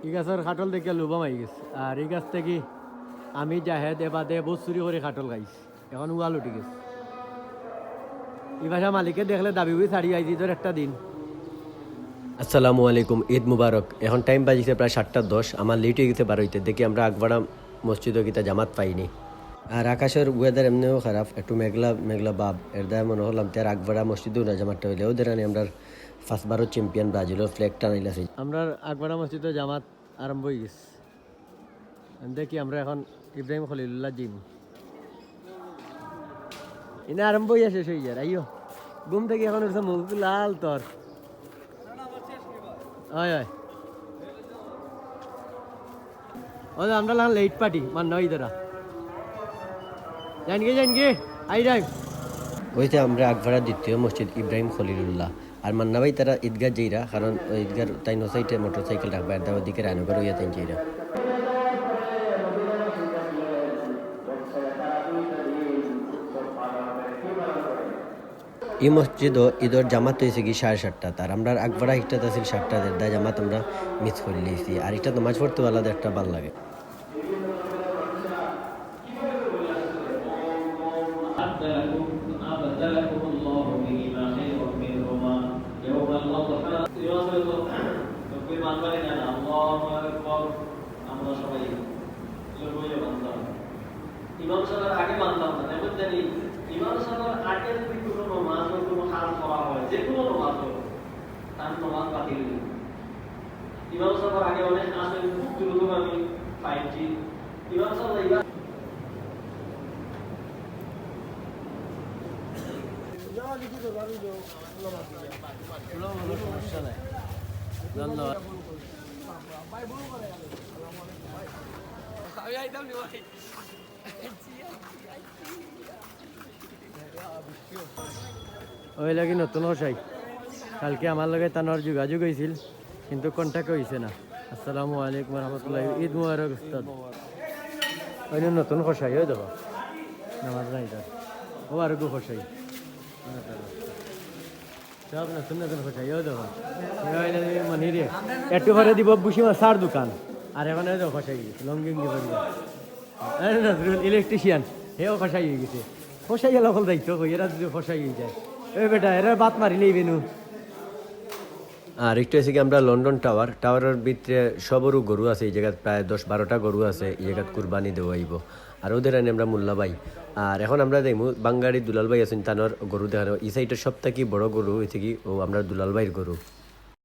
এই গাছের খাটল দেখে লোভা মাই গেছে আর এই গাছ থেকে আমি জাহেদ এবাদে বহুত চুরি করে খাটল খাইছি এখন উয়াল উঠে গেছে এই ভাষা মালিকে দেখলে দাবি বই ছাড়ি আইছি তোর একটা দিন। আসসালামু আলাইকুম, ঈদ মুবারক। এখন টাইম বাজিছে প্রায় 7:10। আমার লেট হয়ে গেছে বারোইতে, দেখি আমরা আকবাড়া মসজিদও কিতা জামাত পাইনি। আর আকাশের ওয়েদার এমনিও খারাপ, একটু মেঘলা মেঘলা ভাব। এর দ্বারা মনে হলাম তার আকবাড়া মসজিদেও না জামাতটা হইলে ওদের আনি আমরা ফার্স্ট বারো চ্যাম্পিয়ন ব্রাজিলের ফ্ল্যাগ টানাইলাছি। আমরা আকবাড়া মসজিদে জামাত আরম্ভ হয়ে গেছে। দেখি আমরা এখন ইব্রাহিম খলিলুল্লাহ জিম এনে আরম্ভ হইয়া শেষ হয়ে যায়। আইও ঘুম থেকে এখন উঠছে মুখ লাল তোর। হয় হয় ও আমরা লাগান লেট পার্টি মান নয় ধরা জানগে আই যাই। ওইতে আমরা আকবাড়া দ্বিতীয় মসজিদ ইব্রাহিম খলিলুল্লাহ আর মান্না ভাই তারা ঈদগাহ যাইরা, কারণ ওই ঈদগার তাই সাইডে মোটর সাইকেল রাখবা এর দাওয়ার দিকে রানগর হইয়া তাই যাইরা। এই মসজিদও ঈদের জামাত হয়েছে কি 7:30 তার আমরা আকবাড়া একটা আছিল 7টাদের দা জামাত আমরা মিস করে লিয়েছি। আর এটা নামাজ পড়তে আলাদা একটা ভালো লাগে। ইমাম সাহেবের আগে মানতাম না, এমন জানি ইমাম সাহেবের আগে যদি কোনো নামাজ বা কোনো কাজ করা হয়, যে কোনো নামাজ হোক, তার নামাজ বাতিল নেই। ইমাম সাহেবের আগে অনেক আসলে খুব দ্রুত আমি পাইছি। ইমাম সাহেব এইবার সমস্যা নাই, ধন্যবাদ। ওই লাগি নতুন হসাই কালকে আমার লগে তানোর যোগাযোগ হয়েছিল কিন্তু কন্ট্যাক্ট হয়েছে না। আসসালামু আলাইকুম রহমতুল্লাহ, ঈদ মুবারক উস্তাদ। ওই নতুন হসাই হয়ে দেবো নামাজ নাই তার ও আর গো হসাই সব নতুন নতুন হসাই হয়ে দেবো মানে রে একটু ঘরে দিব বুসিমা সার দোকান আর এখন হসাই গেছে লঙ্গিং নজরুল ইলেকট্রিশিয়ান হেও ফসাই হয়ে গেছে। ফসাইয়া লগল দায়িত্ব এরা যদি ফসাই হয়ে যায় ওই বেটা এরা বাত মারিলেই বেনু। আর একটু এসে কি আমরা লন্ডন টাওয়ারের ভিতরে সবরও গরু আছে, এই জায়গায় প্রায় 10-12টা গরু আছে, এই জায়গায় কুরবানি দেওয়া আইব। আর ওদের আনি আমরা মোল্লা ভাই। আর এখন আমরা দেখবো বাঙ্গাড়ি দুলাল ভাই আছেন তানোর গরু দেখানো। এই সাইডের সব থেকে বড় গরু হয়েছে কি ও আমরা দুলাল ভাইয়ের গরু।